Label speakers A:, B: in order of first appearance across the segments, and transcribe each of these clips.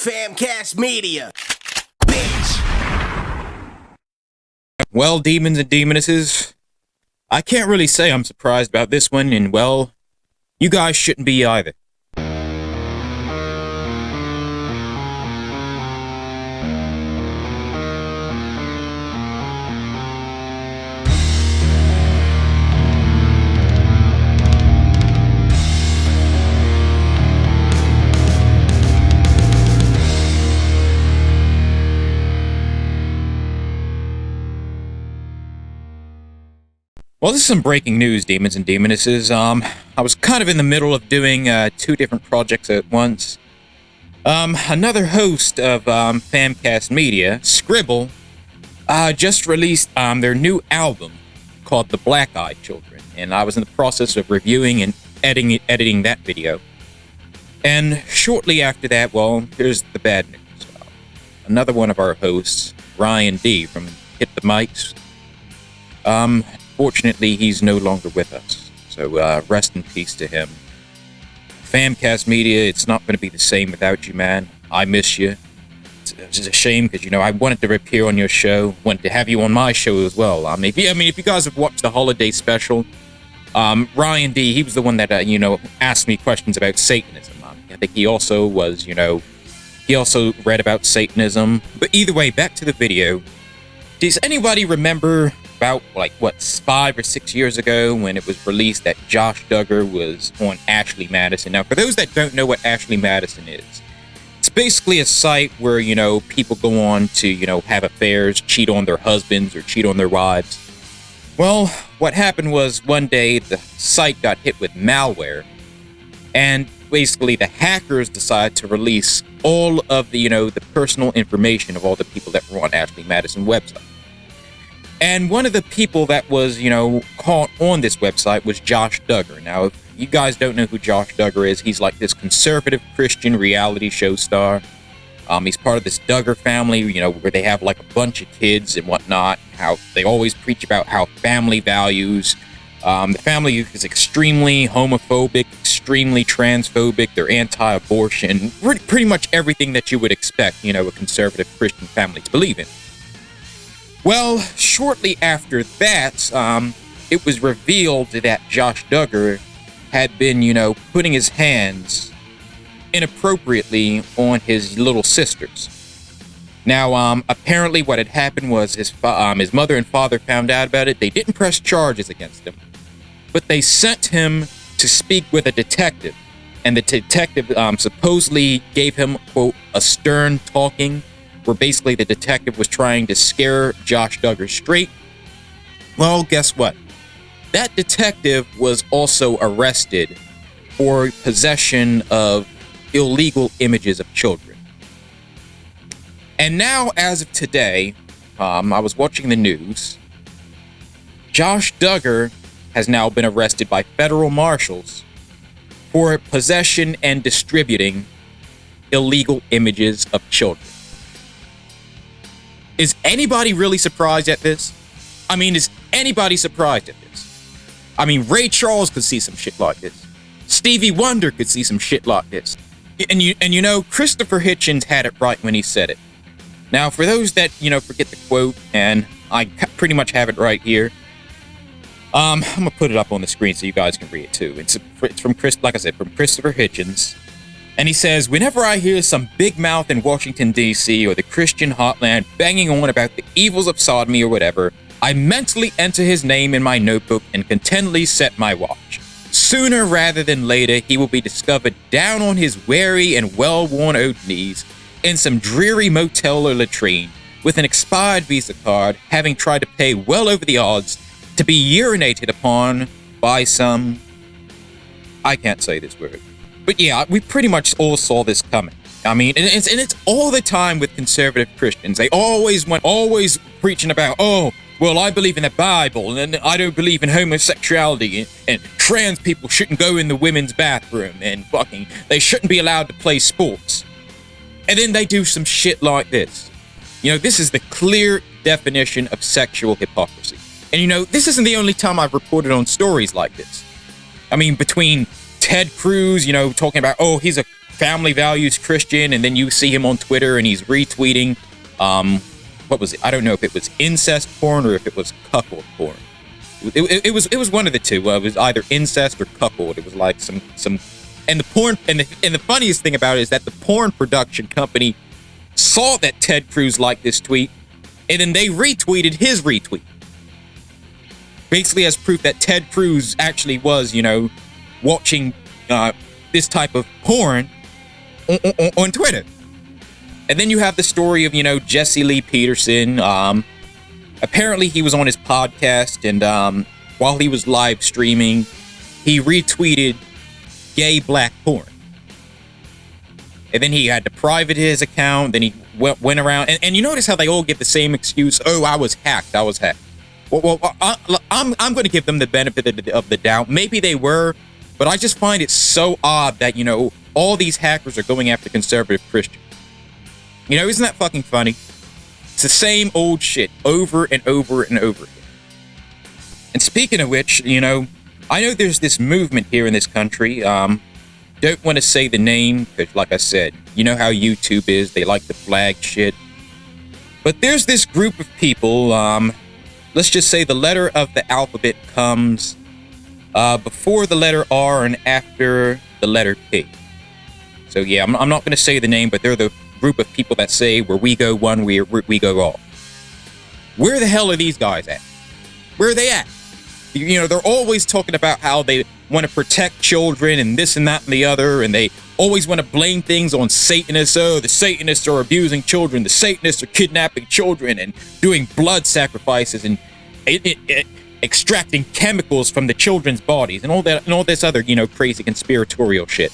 A: Famcast Media, bitch.
B: Well, demons and demonesses, I can't really say I'm surprised about this one, and well, you guys shouldn't be either. Well, this is some breaking news, demons and demonesses. I was kind of in the middle of doing two different projects at once. Another host of Famcast Media, Scribble, just released their new album called The Black Eyed Children, and I was in the process of reviewing and editing that video. And shortly after that, well, here's the bad news. Another one of our hosts, Ryan D. from Hit the Mics, fortunately, he's no longer with us, so rest in peace to him. Famcast Media, it's not going to be the same without you, man. I miss you. It's a shame because, I wanted to appear on your show, wanted to have you on my show as well. If you guys have watched the holiday special, Ryan D, he was the one that, asked me questions about Satanism. I think he also was, he also read about Satanism. But either way, back to the video. Does anybody remember about 5 or 6 years ago when it was released that Josh Duggar was on Ashley Madison? Now, for those that don't know what Ashley Madison is, it's basically a site where, people go on to, have affairs, cheat on their husbands or cheat on their wives. Well, what happened was one day the site got hit with malware, and basically the hackers decided to release all of the, the personal information of all the people that were on Ashley Madison website. And one of the people that was, caught on this website was Josh Duggar. Now, if you guys don't know who Josh Duggar is, he's like this conservative Christian reality show star. He's part of this Duggar family, where they have like a bunch of kids and whatnot. How they always preach about how family values. The family is extremely homophobic, extremely transphobic. They're anti-abortion. Pretty much everything that you would expect, a conservative Christian family to believe in. Well, shortly after that, it was revealed that Josh Duggar had been, putting his hands inappropriately on his little sisters. Now, apparently what had happened was his mother and father found out about it. They didn't press charges against him, but they sent him to speak with a detective. And the detective supposedly gave him, quote, a stern talking, where basically the detective was trying to scare Josh Duggar straight. Well, guess what? That detective was also arrested for possession of illegal images of children. And now, as of today, I was watching the news. Josh Duggar has now been arrested by federal marshals for possession and distributing illegal images of children. Is anybody really surprised at this? Is anybody surprised at this? Ray Charles could see some shit like this. Stevie Wonder could see some shit like this. And Christopher Hitchens had it right when he said it. Now, for those that, forget the quote, and I pretty much have it right here, I'm going to put it up on the screen so you guys can read it too. It's from Christopher Hitchens. And he says, whenever I hear some big mouth in Washington, D.C. or the Christian heartland banging on about the evils of sodomy or whatever, I mentally enter his name in my notebook and contentedly set my watch. Sooner rather than later, he will be discovered down on his weary and well-worn old knees in some dreary motel or latrine with an expired Visa card, having tried to pay well over the odds to be urinated upon by some... I can't say this word. But yeah, we pretty much all saw this coming. It's all the time with conservative Christians. They always preaching about, I believe in the Bible, and I don't believe in homosexuality, and trans people shouldn't go in the women's bathroom, and they shouldn't be allowed to play sports. And then they do some shit like this. This is the clear definition of sexual hypocrisy. And this isn't the only time I've reported on stories like this. Between Ted Cruz, talking about, he's a family values Christian, and then you see him on Twitter and he's retweeting, what was it? I don't know if it was incest porn or if it was cuckold porn. It was one of the two. It was either incest or cuckold. It was like some, and the porn, and the funniest thing about it is that the porn production company saw that Ted Cruz liked this tweet, and then they retweeted his retweet. Basically as proof that Ted Cruz actually was, watching this type of porn on Twitter. And then you have the story of, Jesse Lee Peterson. Apparently he was on his podcast, and while he was live streaming, he retweeted gay black porn. And then he had to private his account. Then he went around, and you notice how they all give the same excuse. Oh, I was hacked. Well, I'm going to give them the benefit of the doubt. Maybe they were, but I just find it so odd that, all these hackers are going after conservative Christians. Isn't that fucking funny? It's the same old shit over and over and over again. And speaking of which, I know there's this movement here in this country. Don't want to say the name, because like I said, you know how YouTube is. They like to flag shit. But there's this group of people, let's just say the letter of the alphabet comes before the letter R and after the letter P. So yeah, I'm not going to say the name, but they're the group of people that say, where we go one, we go all. Where the hell are these guys at? Where are they at? They're always talking about how they want to protect children and this and that and the other, and they always want to blame things on Satanists. Oh, the Satanists are abusing children. The Satanists are kidnapping children and doing blood sacrifices and extracting chemicals from the children's bodies and all that and all this other, crazy conspiratorial shit.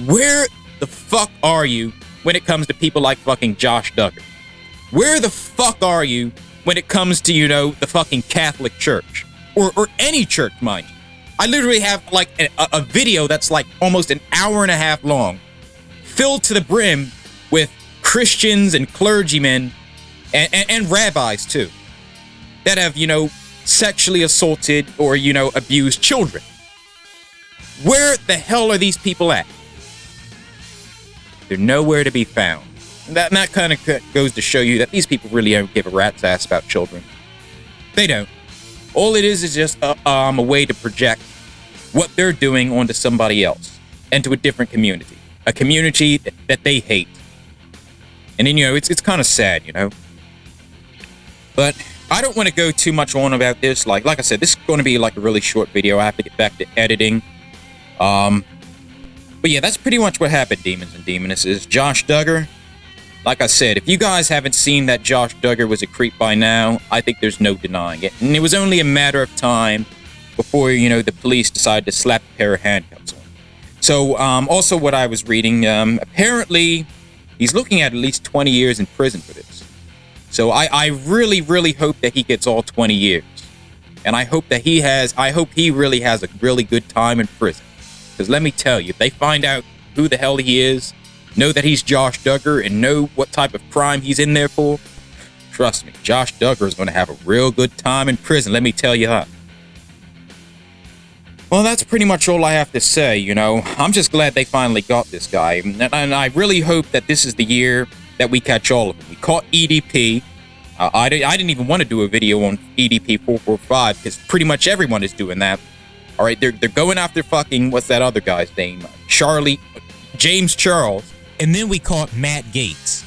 B: Where the fuck are you when it comes to people like fucking Josh Duggar? Where the fuck are you when it comes to, the fucking Catholic Church? Or any church, mind you. I literally have like a video that's like almost an hour and a half long, filled to the brim with Christians and clergymen and rabbis too, that have, sexually assaulted or, abused children. Where the hell are these people at? They're nowhere to be found. And that kind of goes to show you that these people really don't give a rat's ass about children. They don't. All it is just a way to project what they're doing onto somebody else and to a different community. A community that they hate. And then, it's kind of sad, But I don't want to go too much on about this. Like I said, this is going to be like a really short video. I have to get back to editing. But yeah, that's pretty much what happened, Demons and Demonesses. Josh Duggar, like I said, if you guys haven't seen that Josh Duggar was a creep by now, I think there's no denying it. And it was only a matter of time before, the police decided to slap a pair of handcuffs on him. So, also what I was reading, apparently he's looking at least 20 years in prison for this. So I really, really hope that he gets all 20 years. And I hope he really has a really good time in prison. Because let me tell you, if they find out who the hell he is, know that he's Josh Duggar, and know what type of crime he's in there for, trust me, Josh Duggar is going to have a real good time in prison, let me tell you that. Well, that's pretty much all I have to say, I'm just glad they finally got this guy. And I really hope that this is the year that we catch all of them. We caught EDP. I didn't even want to do a video on EDP 445 because pretty much everyone is doing that. All right, they're going after fucking, what's that other guy's name? James Charles. And then we caught Matt Gaetz.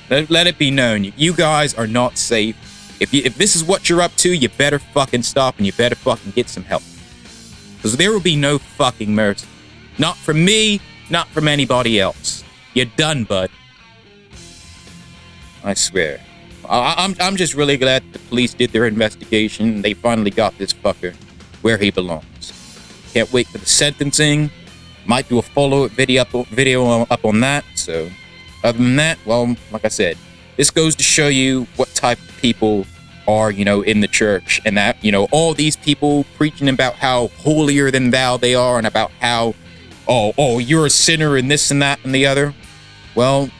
B: Let it be known, you guys are not safe. If this is what you're up to, you better fucking stop and you better fucking get some help. Because there will be no fucking mercy. Not from me, not from anybody else. You're done, bud. I swear. I'm just really glad the police did their investigation. They finally got this fucker where he belongs. Can't wait for the sentencing. Might do a follow-up video up on that. So, other than that, well, like I said, this goes to show you what type of people are, in the church, and that, all these people preaching about how holier than thou they are, and about how, oh, you're a sinner and this and that and the other. Well,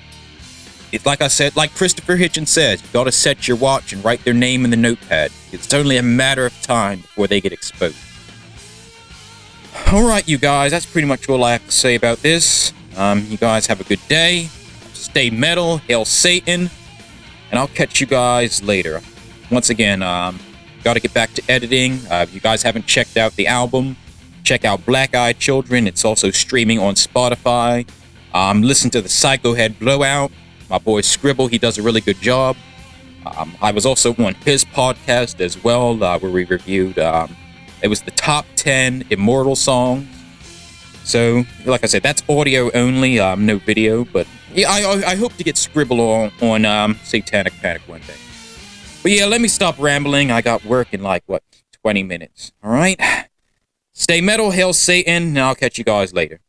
B: it's like I said, like Christopher Hitchens says, you got to set your watch and write their name in the notepad. It's only a matter of time before they get exposed. Alright, you guys, that's pretty much all I have to say about this. You guys have a good day. Stay metal. Hail Satan. And I'll catch you guys later. Once again, got to get back to editing. If you guys haven't checked out the album, check out Black Eyed Children. It's also streaming on Spotify. Listen to the Psycho Head Blowout. My boy Scribble, he does a really good job. I was also on his podcast as well, where we reviewed, it was the top 10 Immortal songs. So, like I said, that's audio only, no video, but yeah, I hope to get Scribble on Satanic Panic one day. But yeah, let me stop rambling. I got work in 20 minutes. All right? Stay metal, hail Satan, and I'll catch you guys later.